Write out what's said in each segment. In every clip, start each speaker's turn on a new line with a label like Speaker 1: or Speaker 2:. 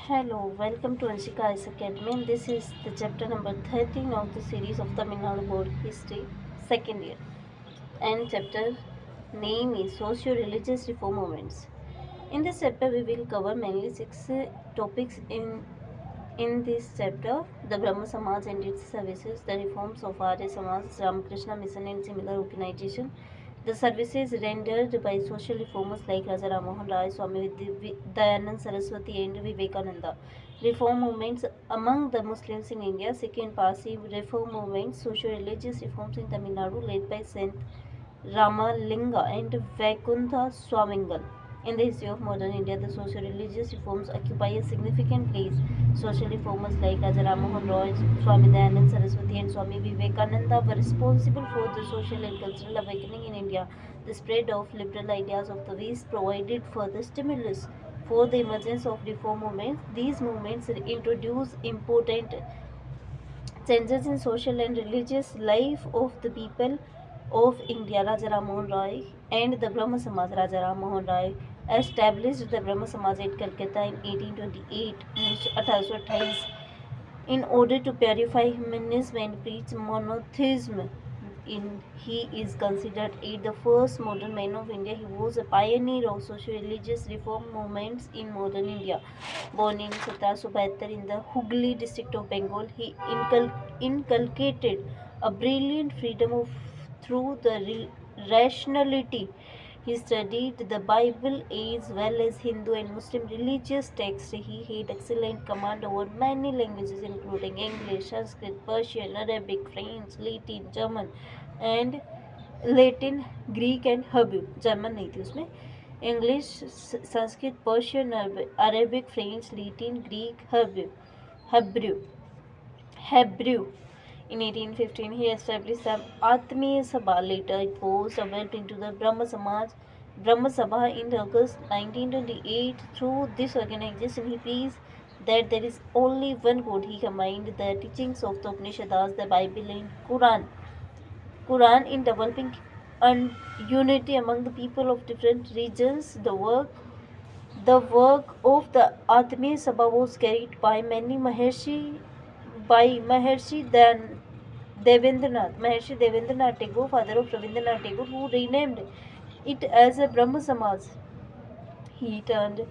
Speaker 1: Hello, welcome to Anshika Ice Academy, and this is the chapter number 13 of the series of Tamil Nadu Board History, second year. And chapter name is Socio-Religious Reform Movements. In this chapter, we will cover mainly six topics in this chapter: the Brahma Samaj and its services, the reforms of Arya Samaj, Ramakrishna Mission, and similar organization, the services rendered by social reformers like Raja Ram Mohan Rai, Swami Dayanand Saraswati, and Vivekananda. Reform movements among the Muslims in India. Second, passive reform movements, socio-religious reforms in Tamil Nadu led by Saint Ramalinga and Vaikuntha Swamingal. In the history of modern India, the socio-religious reforms occupy a significant place. Social reformers like Raja Ram Mohan Roy, Swami Dayanand Saraswati, and Swami Vivekananda were responsible for the social and cultural awakening in India. The spread of liberal ideas of the West provided further stimulus for the emergence of reform movements. These movements introduced important changes in social and religious life of the people of India. Raja Ram Mohan Roy and the Brahma Samaj. Raja Ram Mohan Roy established the Brahma Samaj at Calcutta in 1828 1828 in order to purify humanism and preach monotheism. He is considered the first modern man of India. He was a pioneer of socio-religious reform movements in modern India. Born in 1772 in the Hooghly district of Bengal, he inculcated a brilliant freedom of through the rationality. He studied the Bible as well as Hindu and Muslim religious texts. He had excellent command over many languages including English, Sanskrit, Persian, Arabic, French, Latin, Greek and Hebrew. German नहीं थी उसमें. English, Sanskrit, Persian, Arabic, French, Latin, Greek, Hebrew. Hebrew. In 1815, he established the Atmiya Sabha. Later, it was developed into the Brahma Sabha in August 1928. Through this organization, he preached that there is only one God. He combined the teachings of the Upanishads, the Bible, and Quran in developing unity among the people of different regions. The work of the Atmiya Sabha was carried by many Maharshi Devendranath Tagore, father of Rabindranath Tagore, who renamed it as a Brahma Samaj. He turned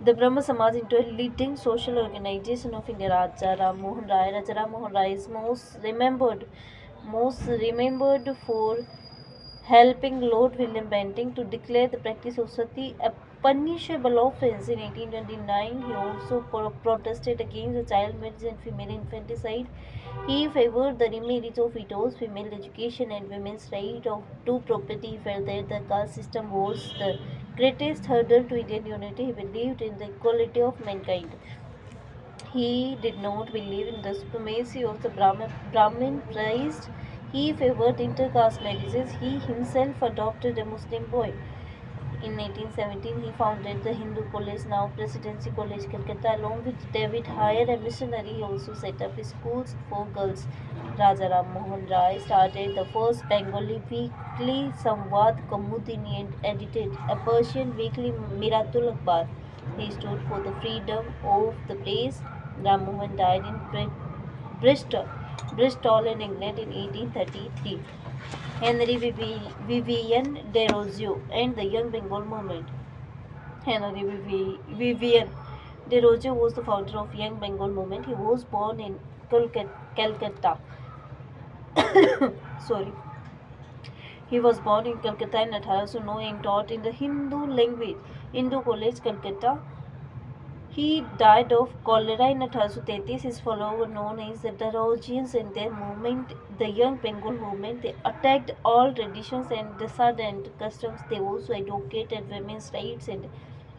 Speaker 1: the Brahma Samaj into a leading social organization of India. Raja Ram Mohan Rai is most remembered for helping Lord William Bentinck to declare the practice of sati a punishable offence. In 1829, he also protested against the child marriage and female infanticide. He favored the remarriage of widows, female education, and women's right to property. He felt that the caste system was the greatest hurdle to Indian unity. He believed in the equality of mankind. He did not believe in the supremacy of the Brahmin priest. He favored intercaste marriages. He himself adopted a Muslim boy. In 1817, he founded the Hindu College, now Presidency College, Calcutta. Along with David Hire, a missionary, he also set up schools for girls. Raja Ram Mohan Rai started the first Bengali weekly Samvad Kaumudini and edited a Persian weekly Miratul Akhbar. He stood for the freedom of the press. Ram Mohan died in Bristol, Bristol in England in 1833. Henry Vivian Desrosiers and the Young Bengal Movement. Henry Vivian Desrosiers was the founder of Young Bengal Movement. He was born in Calcutta. Sorry. He was born in Calcutta in 1809 and taught in the Hindu language, Hindu College, Calcutta. He died of cholera in 1833. His followers were known as the Desrosiers and their movement, the Young Bengal Movement. They attacked all traditions and decadent customs. They also advocated women's rights and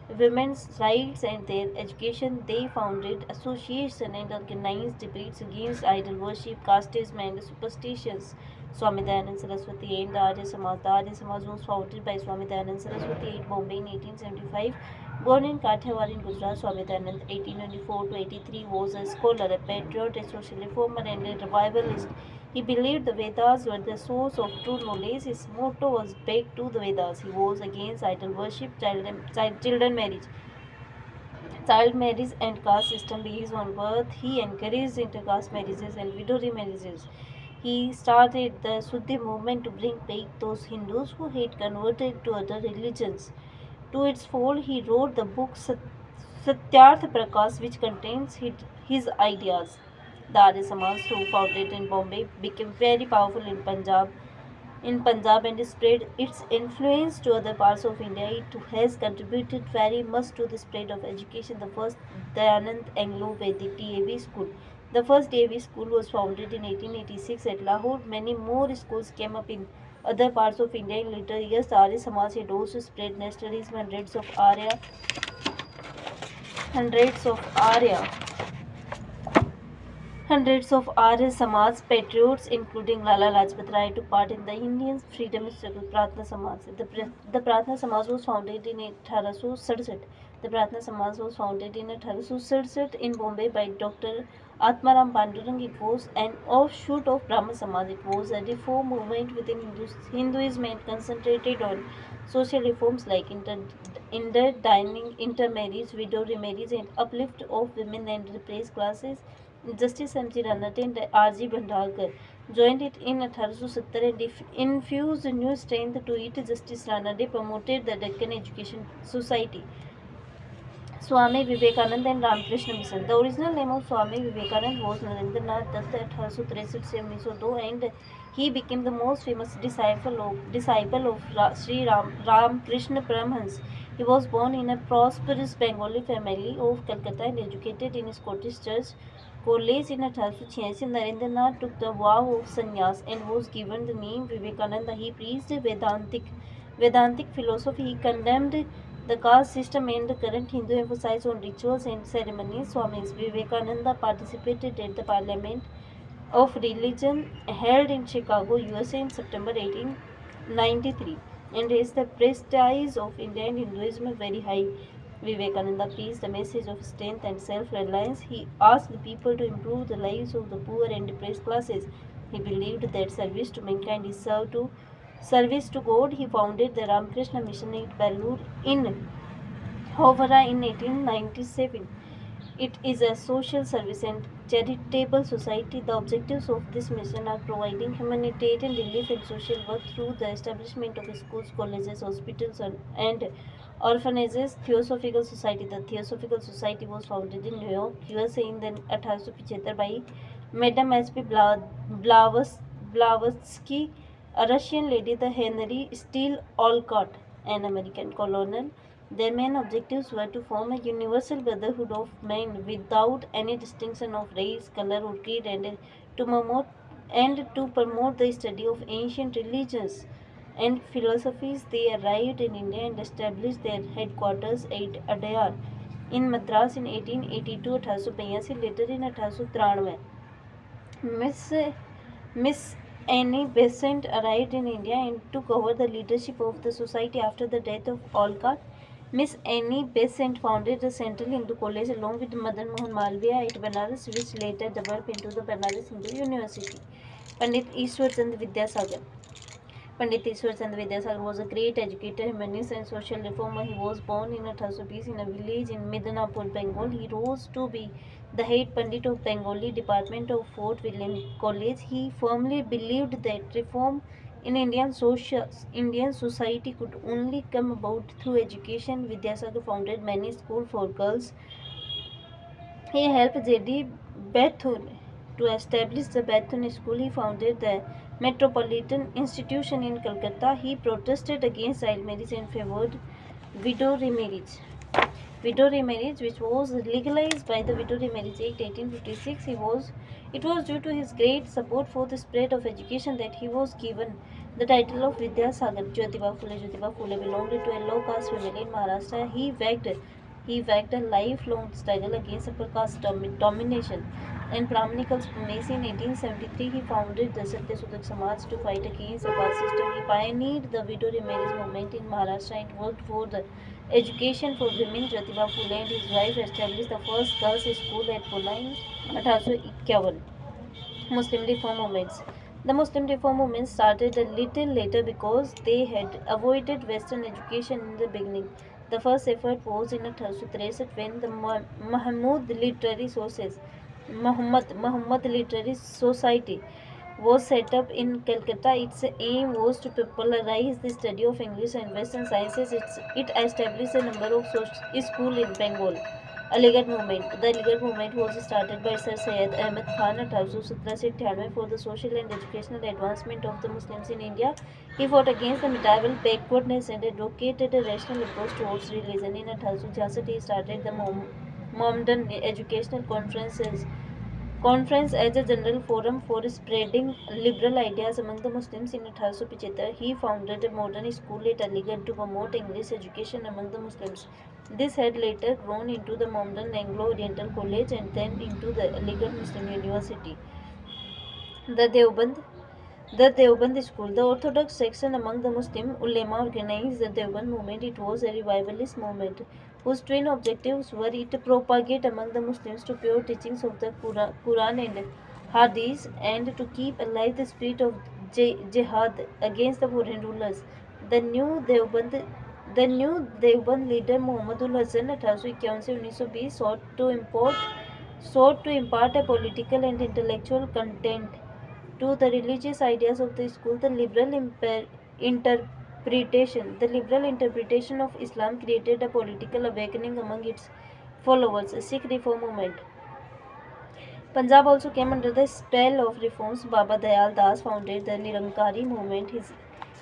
Speaker 1: their education. They founded associations and organized debates against idol worship, casteism, and superstitions. Swami Dayanand Saraswati and the Arya Samaj. The Arya Samaj was founded by Swami Dayanand Saraswati at Bombay in 1875. Born in Kathiawar in Gujarat, Swami Dayanand 1894 to 83 was a scholar, a patriot, a social reformer, and a revivalist. He believed the Vedas were the source of true knowledge. His motto was "Back to the Vedas." He was against idol worship, children marriage, child marriage and caste system based on birth. He encouraged intercaste marriages and widow remarriages. He started the Shuddhi movement to bring back those Hindus who had converted to other religions to its fold. He wrote the book Satyarth Prakash, which contains his ideas. The Arya Samaj, who founded in Bombay, became very powerful in Punjab and spread its influence to other parts of India. It has contributed very much to the spread of education. The first Dayanand Anglo-Vedic DAV school. The first DAV school was founded in 1886 at Lahore. Many more schools came up in other parts of India in later years. The Arya Samaj had also spread nationalism. Hundreds of Arya Hundreds of Arya Samaj patriots, including Lala Lajpat Rai, took part in the Indian freedom struggle. Pratna Samaj. The Pratna Samaj was founded in 1867. The Pratna Samaj was founded in 1867 in Bombay by Dr. Atmaram Pandurang. It was an offshoot of Brahma Samaj. It was a reform movement within Hinduism and concentrated on social reforms like interdining, intermarriage, widow remarriage, and uplift of women and repressed classes. Justice M.G. Ranade and R.G. Bhandalkar joined it in 1870 and infused new strength to it. Justice Ranade promoted the Deccan Education Society, Swami Vivekananda and Ramakrishna Mission. The original name of Swami Vivekananda was Narendranath Dutt at 1863 से 1902 and he became the most famous disciple of Sri Ramakrishna Paramhans. He was born in a prosperous Bengali family of Calcutta and educated in Scottish Church College in 1886. Narendranath took the vow of sannyas and was given the name Vivekananda. He preached Vedantic philosophy. He condemned the caste system and the current Hindu emphasis on rituals and ceremonies. Swami Vivekananda participated at the Parliament of Religion held in Chicago, USA in September 1893 and raised the prestige of Indian Hinduism very high. Vivekananda preached the message of strength and self-reliance. He asked the people to improve the lives of the poor and depressed classes. He believed that service to mankind is service to God. He founded the Ramakrishna Mission at Bangalore in Hovara in 1897. It is a social service and charitable society. The objectives of this mission are providing humanitarian relief and social work through the establishment of schools, colleges, hospitals, and orphanages. Theosophical Society. The Theosophical Society was founded in New York, USA in 1875 by Madame H.P. Blavatsky, a Russian lady, the Henry Steele Olcott, an American colonel. Their main objectives were to form a universal brotherhood of men without any distinction of race, color, or creed, and to promote the study of ancient religions and philosophies. They arrived in India and established their headquarters at Adyar in Madras in 1882, 1882, later in 1893. Miss Annie Besant arrived in India and took over the leadership of the society after the death of Olcott. Miss Annie Besant founded the Central Hindu College along with Madan Mohan Malviya at Banaras, which later developed into the Banaras Hindu University. Pandit Ishwar Chand Vidyasagar. Pandit Ishwar Chand Vidyasagar was a great educator, humanist, and social reformer. He was born in 1820 in a village in Midnapur, Bengal. He rose to be the head Pandit of Bengali department of Fort William College. He firmly believed that reform in Indian society could only come about through education. Vidyasagar founded many schools for girls. He helped J.D. Bethune to establish the Bethune School. He founded the Metropolitan Institution in Calcutta. He protested against child marriage and favored widow remarriage. Widow remarriage, which was legalized by the Widow Remarriage Act 1856, it was due to his great support for the spread of education that he was given the title of Vidyasagar. Jyotiba Phule belonged to a low caste family in Maharashtra. He waged a lifelong struggle against upper caste domination and Brahminical supremacy. In 1873, he founded the Satyasudhak Samaj to fight against the caste system. He pioneered the widow remarriage movement in Maharashtra and worked for the education for women. Jyotiba Phule and his wife established the first girls' school at Pune in 1851. Muslim reform movements. The Muslim reform movement started a little later because they had avoided Western education in the beginning. The first effort was in 1863 when the Mahmud Literary Sources Muhammad Literary Society was set up in Calcutta. Its aim was to popularize the study of English and Western sciences. It established a number of schools in Bengal. Aligarh movement. The Aligarh movement was started by Sir Syed Ahmed Khan at 1898 for the social and educational advancement of the Muslims in India. He fought against the medieval backwardness and advocated a rational approach towards religion. In 1866, he started the Mohammedan Educational Conference as a general forum for spreading liberal ideas among the Muslims. In 1875, he founded a modern school at Aligarh to promote English education among the Muslims. This had later grown into the Mohammedan Anglo-Oriental College and then into the Aligarh Muslim University. The Deoband School. The Orthodox section among the Muslim ulema organized the Deoband movement. It was a revivalist movement whose twin objectives were to propagate among the Muslims to pure teachings of the Quran and Hadith and to keep alive the spirit of jihad against the foreign rulers. The new Deoband leader Muhammadul Hasan 1851-1920 sought to impart a political and intellectual content to the religious ideas of the school. The liberal interpretation of Islam created a political awakening among its followers. Sikh reform movement. Punjab also came under the spell of reforms. Baba Dayal Das founded the Nirankari movement.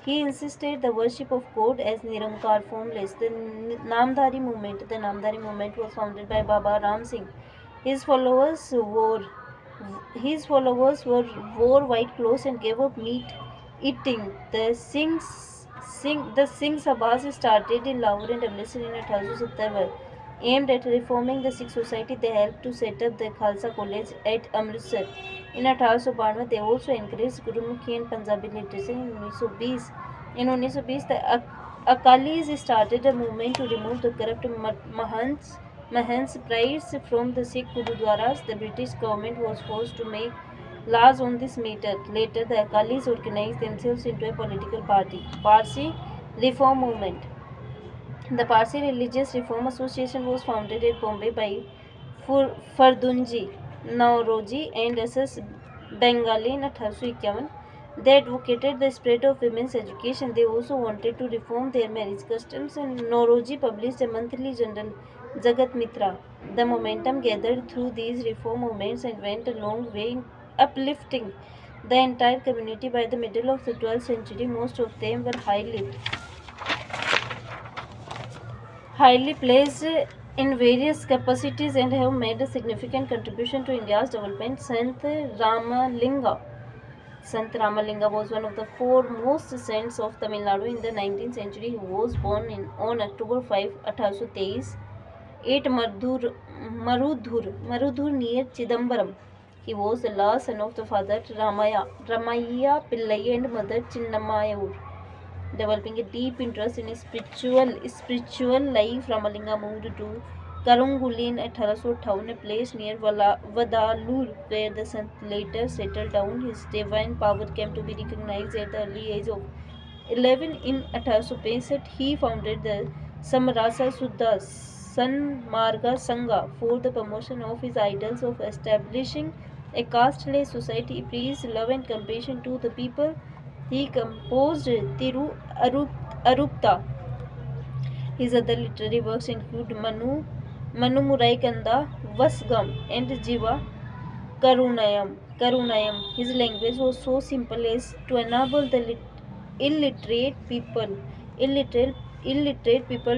Speaker 1: He insisted the worship of God as Nirankar, formless. The Namdhari movement was founded by Baba Ram Singh. His followers wore white clothes and gave up meat eating. The Singh Sabhas started in Lahore and Amritsar in 1870. Aimed at reforming the Sikh society, they helped to set up the Khalsa College at Amritsar. In 1892, they also encouraged Gurumukhi and Punjabi literature. In 1920, the Akalis started a movement to remove the corrupt Mahants priests from the Sikh Gurudwaras. The British government was forced to make laws on this matter. Later, the Akalis organized themselves into a political party. Parsi Reform Movement. The Parsi Religious Reform Association was founded at Bombay by Fardunji Nauroji and S.S. Bengali in 1851. They advocated the spread of women's education. They also wanted to reform their marriage customs, and Nauroji published a monthly journal, Jagat Mitra. The momentum gathered through these reform movements and went a long way in uplifting the entire community. By the middle of the 12th century, most of them were highly placed in various capacities and have made a significant contribution to India's development. Sant Ramalinga was one of the foremost saints of Tamil Nadu in the 19th century. He was born on October 5, 1823 at Marudhur near Chidambaram. He was the last son of the father Ramaya Pillai and mother Chinnammayur. Developing a deep interest in spiritual life, Ramalinga moved to Karunguli in 1858, a place near Vadalur, where the sant later settled down. His divine power came to be recognized at the early age of 11. In 1865, he founded the Samarasa Suddha Sanmarga Sangha for the promotion of his ideals of establishing a casteless society. He preached love and compassion to the people. He composed Tiru Arupta. His other literary works include Manu Muraikanda, Vasgam, and Jiva Karunayam. His language was so simple as to enable the illiterate people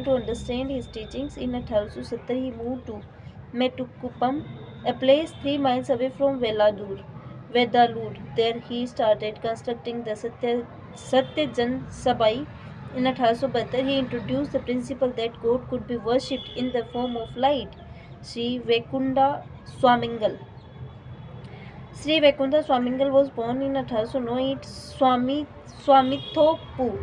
Speaker 1: to understand his teachings. In 1870, he moved to Metukuppam, a place 3 miles away from Vedalur. There he started constructing the Satyajan Sabai. In 1872, he introduced the principle that God could be worshipped in the form of light. Sri Vaikunda Swamingal was born in 1809 at Swamithopu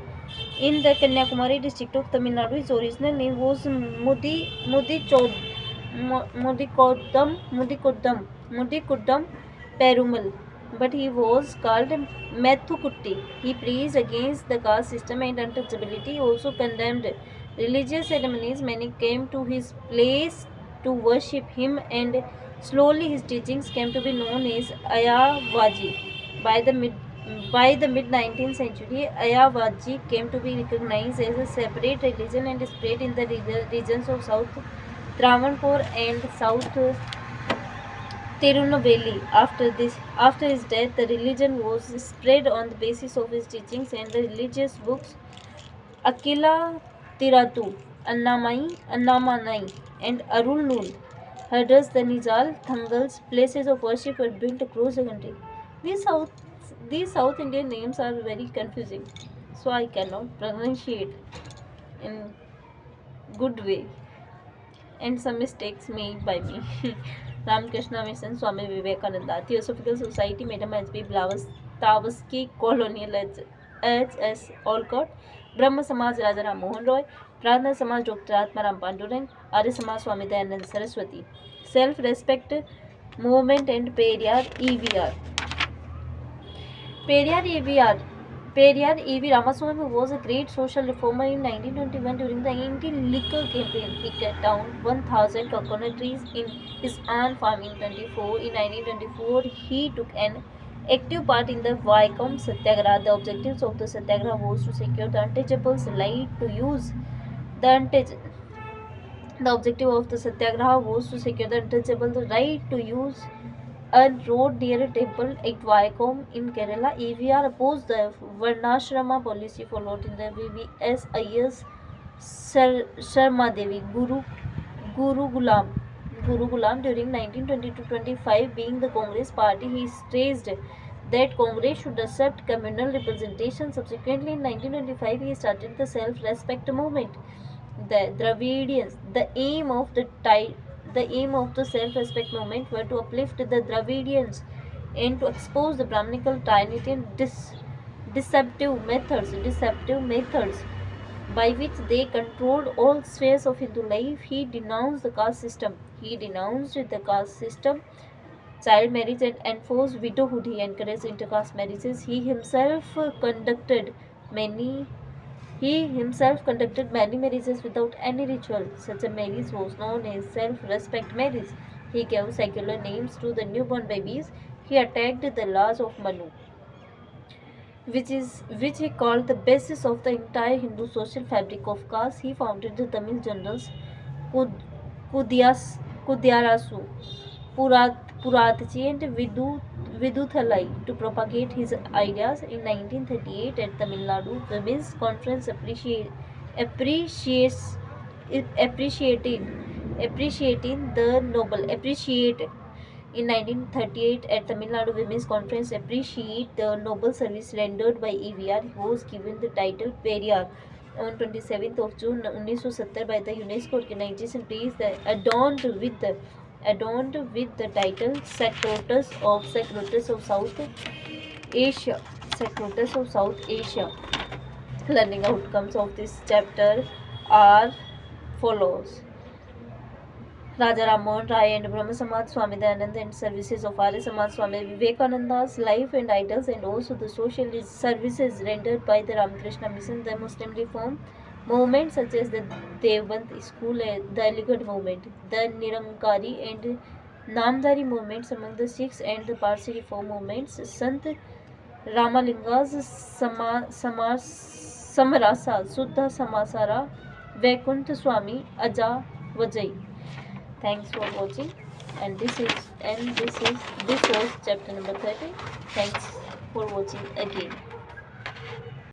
Speaker 1: in the Kanyakumari district of Tamil Nadu. His original name was Mudikuddam Perumal, but he was called Methukutti. He preached against the caste system and untouchability. He also condemned religious ceremonies. Many came to his place to worship him, and slowly his teachings came to be known as Ayavaji. By the mid 19th century, Ayavaji came to be recognized as a separate religion and spread in the regions of South Travancore and South Tirunelveli. After his death, the religion was spread on the basis of his teachings and the religious books Akila Tiratu, Annamanai, and Arulnul. Herders, the Nizal, Thangals, places of worship were built across the country. These South, these South Indian names are very confusing, so I cannot pronunciate in good way, and some mistakes made by me. Ramakrishna Mission, Swami Vivekananda, Theosophical Society, Madam H.B. Blavatsky, Colonial H.S. Olcott, ब्रह्म समाज राजा राम मोहन रॉय, प्रार्थना समाज doctor Atmaram Pandurang, Arya Samaj Swami Dayanand Saraswati, self respect movement and Periyar EVR. Periyar E.V. Ramaswamy was a great social reformer in 1921 during the anti-liquor campaign. He cut down 1,000 coconut trees in his own farm in 1924. He took an active part in the Vaikom Satyagraha. The objectives of the Satyagraha was to secure the untouchables' right to use the objective of the Satyagraha was to secure the untouchables' right to use a road near a temple at Vaikom in Kerala. EVR opposed the Varnashrama policy followed in the VVS Ayers Sharma Devi Guru Gulam during 1920 to 25. Being the Congress party, he stressed that Congress should accept communal representation. Subsequently, in 1925, he started the self-respect movement. The Dravidians, the aim of the self-respect movement were to uplift the Dravidians and to expose the Brahminical trinity and deceptive methods by which they controlled all spheres of Hindu life. He denounced the caste system. Child marriage and enforced widowhood. He encouraged intercaste marriages. He himself conducted many marriages without any ritual. Such a marriage was known as self-respect marriage. He gave secular names to the newborn babies. He attacked the laws of Manu, which he called the basis of the entire Hindu social fabric of caste. He founded the Tamil journals Kudyarasu, Puratchi and Viduthalai to propagate his ideas. In 1938, at Tamil Nadu Women's Conference appreciating the noble in 1938 at Tamil Nadu Women's Conference appreciate the noble service rendered by EVR. He was given the title Periyar on 27th of June 1970 by the UNESCO organization placed adorned with the title Secretariat of South Asia. Learning outcomes of this chapter are follows. Raja Ram Mohan Rai and Brahma Samaj Swami Dayananda and services of Arya Samaj Swami Vivekananda's life and ideals, and also the social services rendered by the Ramakrishna Mission, the Muslim reform movement such as the Devband School, the Aligarh movement, the Nirankari and Namdari movements among the Sikhs, and the Parsi reform movements, Sant Ramalinga's Samarasa, Suddha Samasara, Vaikuntha Swami, Aja Vajai. Thanks for watching, and this was chapter number 30. Thanks for watching again.